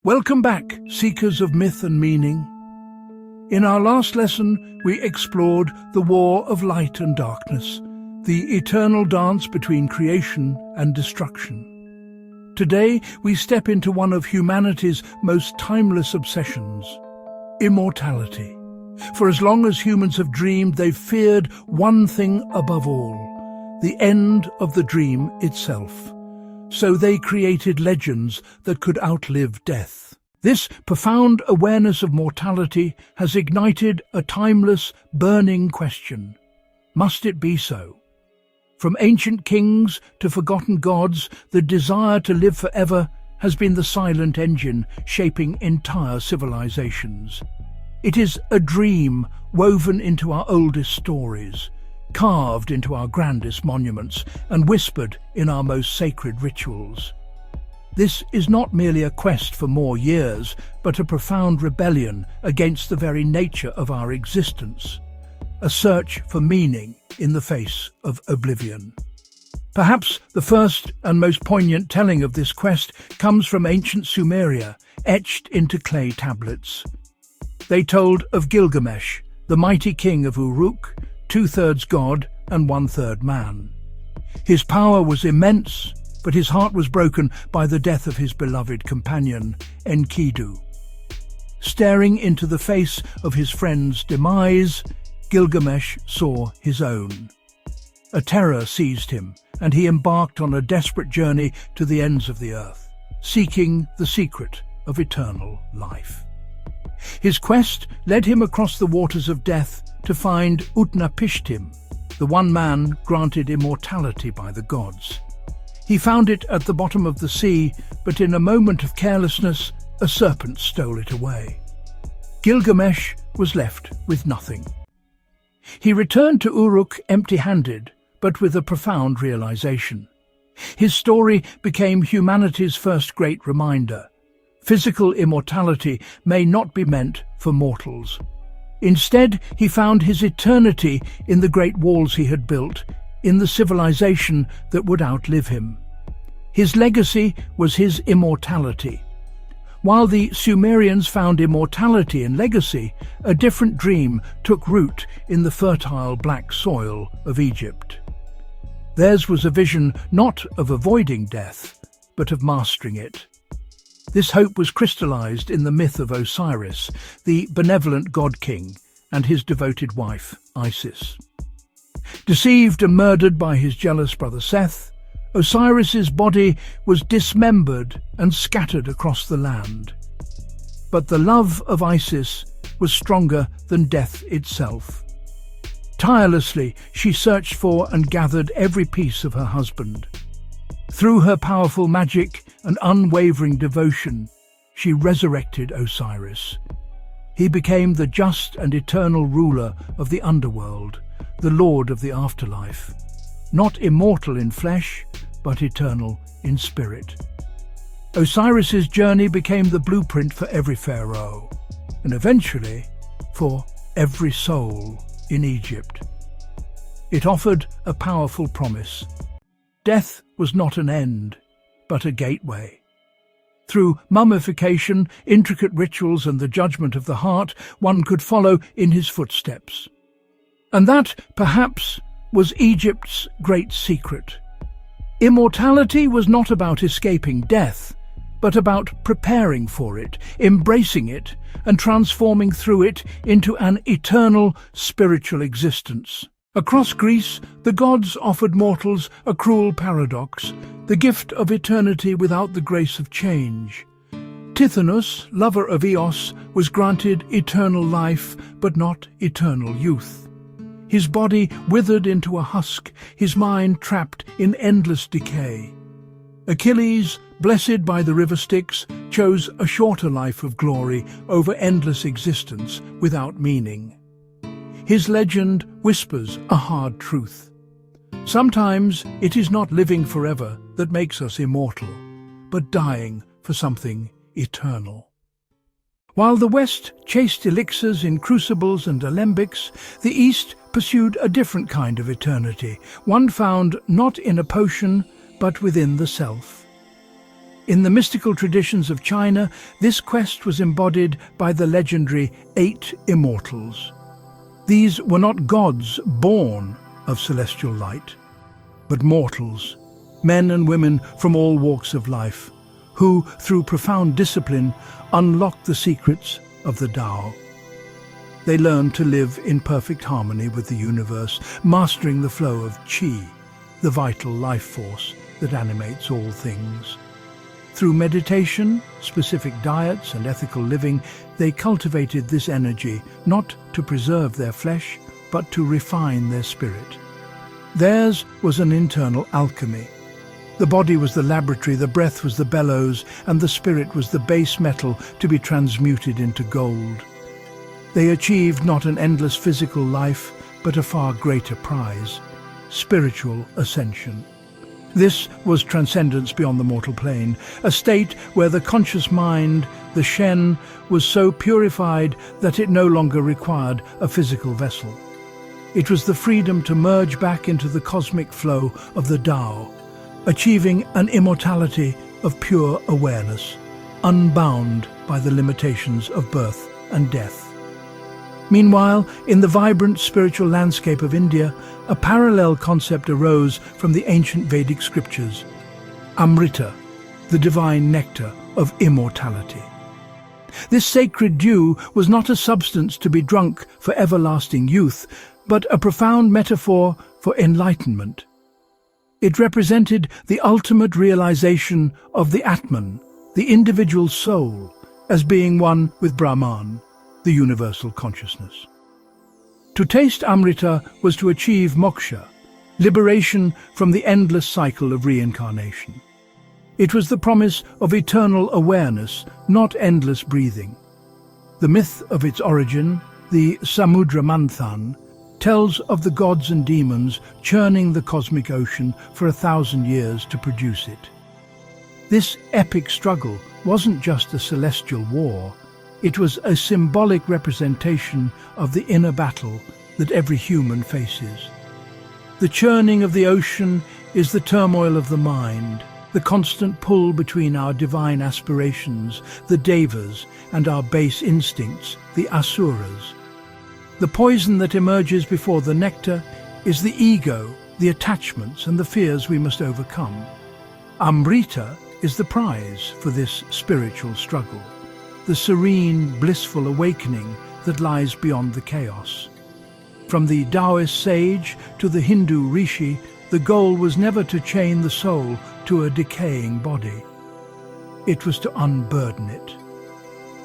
Welcome back, seekers of myth and meaning. In our last lesson, we explored the war of light and darkness, the eternal dance between creation and destruction. Today, we step into one of humanity's most timeless obsessions, immortality. For as long as humans have dreamed, they've feared one thing above all, the end of the dream itself. So they created legends that could outlive death. This profound awareness of mortality has ignited a timeless, burning question. Must it be so? From ancient kings to forgotten gods, the desire to live forever has been the silent engine shaping entire civilizations. It is a dream woven into our oldest stories, carved into our grandest monuments, and whispered in our most sacred rituals. This is not merely a quest for more years, but a profound rebellion against the very nature of our existence, a search for meaning in the face of oblivion. Perhaps the first and most poignant telling of this quest comes from ancient Sumeria, etched into clay tablets. They told of Gilgamesh, the mighty king of Uruk, 2/3 god and 1/3 man. His power was immense, but his heart was broken by the death of his beloved companion, Enkidu. Staring into the face of his friend's demise, Gilgamesh saw his own. A terror seized him, and he embarked on a desperate journey to the ends of the earth, seeking the secret of eternal life. His quest led him across the waters of death to find Utnapishtim, the one man granted immortality by the gods. He found it at the bottom of the sea, but in a moment of carelessness, a serpent stole it away. Gilgamesh was left with nothing. He returned to Uruk empty-handed, but with a profound realization. His story became humanity's first great reminder. Physical immortality may not be meant for mortals. Instead, he found his eternity in the great walls he had built, in the civilization that would outlive him. His legacy was his immortality. While the Sumerians found immortality in legacy, a different dream took root in the fertile black soil of Egypt. Theirs was a vision not of avoiding death, but of mastering it. This hope was crystallized in the myth of Osiris, the benevolent god-king, and his devoted wife, Isis. Deceived and murdered by his jealous brother Seth, Osiris's body was dismembered and scattered across the land. But the love of Isis was stronger than death itself. Tirelessly, she searched for and gathered every piece of her husband. Through her powerful magic and unwavering devotion, she resurrected Osiris. He became the just and eternal ruler of the underworld, the lord of the afterlife, not immortal in flesh, but eternal in spirit. Osiris's journey became the blueprint for every pharaoh, and eventually for every soul in Egypt. It offered a powerful promise. Death was not an end, but a gateway. Through mummification, intricate rituals, and the judgment of the heart, one could follow in his footsteps. And that, perhaps, was Egypt's great secret. Immortality was not about escaping death, but about preparing for it, embracing it, and transforming through it into an eternal spiritual existence. Across Greece, the gods offered mortals a cruel paradox, the gift of eternity without the grace of change. Tithonus, lover of Eos, was granted eternal life, but not eternal youth. His body withered into a husk, his mind trapped in endless decay. Achilles, blessed by the river Styx, chose a shorter life of glory over endless existence without meaning. His legend whispers a hard truth. Sometimes it is not living forever that makes us immortal, but dying for something eternal. While the West chased elixirs in crucibles and alembics, the East pursued a different kind of eternity, one found not in a potion, but within the self. In the mystical traditions of China, this quest was embodied by the legendary 8 immortals. These were not gods born of celestial light, but mortals, men and women from all walks of life, who, through profound discipline, unlocked the secrets of the Tao. They learned to live in perfect harmony with the universe, mastering the flow of qi, the vital life force that animates all things. Through meditation, specific diets, and ethical living, they cultivated this energy not to preserve their flesh, but to refine their spirit. Theirs was an internal alchemy. The body was the laboratory, the breath was the bellows, and the spirit was the base metal to be transmuted into gold. They achieved not an endless physical life, but a far greater prize: spiritual ascension. This was transcendence beyond the mortal plane, a state where the conscious mind, the Shen, was so purified that it no longer required a physical vessel. It was the freedom to merge back into the cosmic flow of the Tao, achieving an immortality of pure awareness, unbound by the limitations of birth and death. Meanwhile, in the vibrant spiritual landscape of India, a parallel concept arose from the ancient Vedic scriptures: Amrita, the divine nectar of immortality. This sacred dew was not a substance to be drunk for everlasting youth, but a profound metaphor for enlightenment. It represented the ultimate realization of the Atman, the individual soul, as being one with Brahman, the universal consciousness. To taste Amrita was to achieve moksha, liberation from the endless cycle of reincarnation. It was the promise of eternal awareness, not endless breathing. The myth of its origin, the Samudra Manthan, tells of the gods and demons churning the cosmic ocean for 1,000 years to produce it. This epic struggle wasn't just a celestial war. It was a symbolic representation of the inner battle that every human faces. The churning of the ocean is the turmoil of the mind, the constant pull between our divine aspirations, the devas, and our base instincts, the asuras. The poison that emerges before the nectar is the ego, the attachments, and the fears we must overcome. Amrita is the prize for this spiritual struggle, the serene, blissful awakening that lies beyond the chaos. From the Daoist sage to the Hindu rishi, the goal was never to chain the soul to a decaying body. It was to unburden it.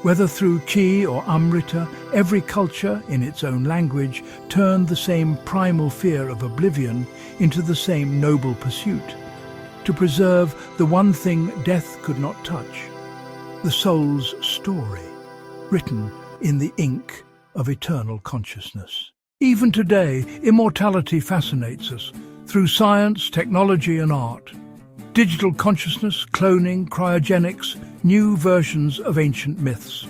Whether through qi or amrita, every culture, in its own language, turned the same primal fear of oblivion into the same noble pursuit, to preserve the one thing death could not touch: the soul's story, written in the ink of eternal consciousness. Even today, immortality fascinates us through science, technology, and art. Digital consciousness, cloning, cryogenics, new versions of ancient myths.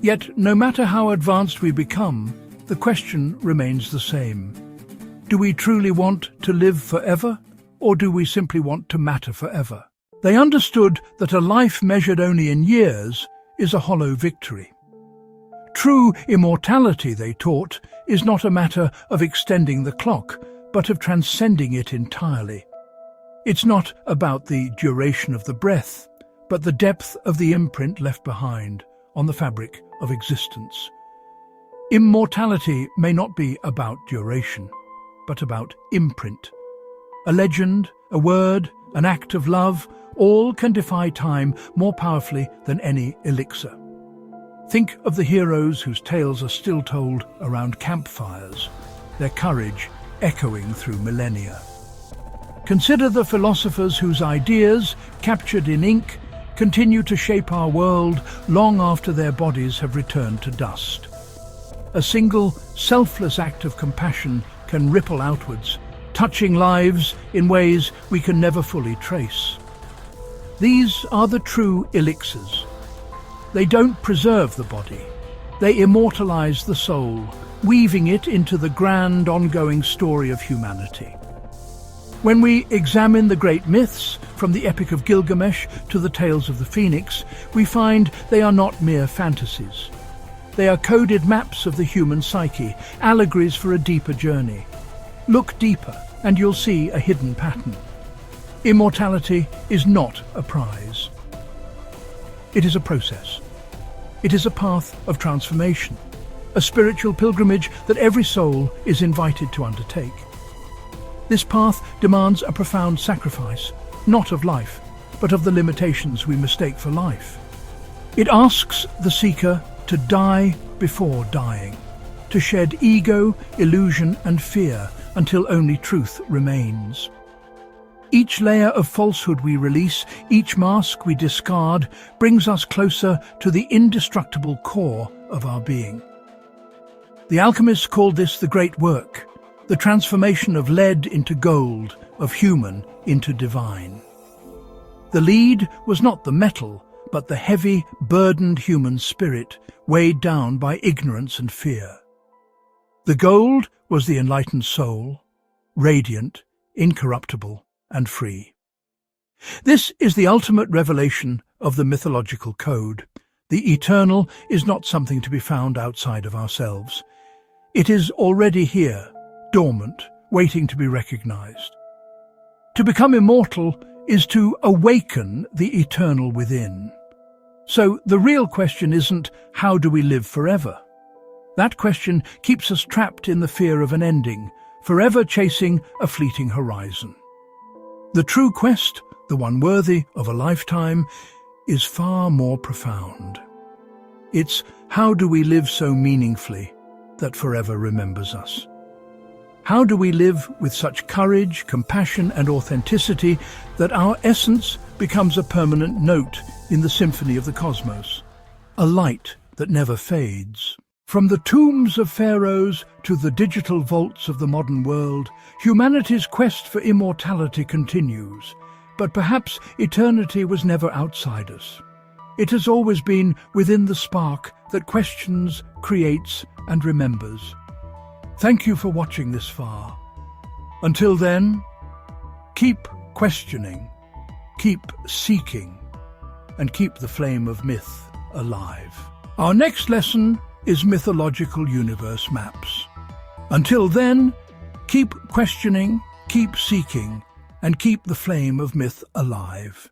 Yet, no matter how advanced we become, the question remains the same. Do we truly want to live forever, or do we simply want to matter forever? They understood that a life measured only in years is a hollow victory. True immortality, they taught, is not a matter of extending the clock, but of transcending it entirely. It's not about the duration of the breath, but the depth of the imprint left behind on the fabric of existence. Immortality may not be about duration, but about imprint. A legend, a word, an act of love, all can defy time more powerfully than any elixir. Think of the heroes whose tales are still told around campfires, their courage echoing through millennia. Consider the philosophers whose ideas, captured in ink, continue to shape our world long after their bodies have returned to dust. A single, selfless act of compassion can ripple outwards, touching lives in ways we can never fully trace. These are the true elixirs. They don't preserve the body. They immortalize the soul, weaving it into the grand, ongoing story of humanity. When we examine the great myths, From the Epic of Gilgamesh to the Tales of the Phoenix, we find they are not mere fantasies. They are coded maps of the human psyche, allegories for a deeper journey. Look deeper, and you'll see a hidden pattern. Immortality is not a prize. It is a process. It is a path of transformation, a spiritual pilgrimage that every soul is invited to undertake. This path demands a profound sacrifice, not of life, but of the limitations we mistake for life. It asks the seeker to die before dying, to shed ego, illusion, and fear until only truth remains. Each layer of falsehood we release, each mask we discard, brings us closer to the indestructible core of our being. The alchemists called this the great work, the transformation of lead into gold, of human into divine. The lead was not the metal, but the heavy, burdened human spirit, weighed down by ignorance and fear. The gold was the enlightened soul, radiant, incorruptible, and free. This is the ultimate revelation of the mythological code. The eternal is not something to be found outside of ourselves. It is already here, dormant, waiting to be recognized. To become immortal is to awaken the eternal within. So the real question isn't, how do we live forever? That question keeps us trapped in the fear of an ending, forever chasing a fleeting horizon. The true quest, the one worthy of a lifetime, is far more profound. It's how do we live so meaningfully that forever remembers us? How do we live with such courage, compassion, and authenticity that our essence becomes a permanent note in the symphony of the cosmos, a light that never fades? From the tombs of pharaohs to the digital vaults of the modern world, humanity's quest for immortality continues. But perhaps eternity was never outside us. It has always been within the spark that questions, creates, and remembers. Thank you for watching this far. Until then, keep questioning, keep seeking, and keep the flame of myth alive. Our next lesson is mythological universe maps. Until then, keep questioning, keep seeking, and keep the flame of myth alive.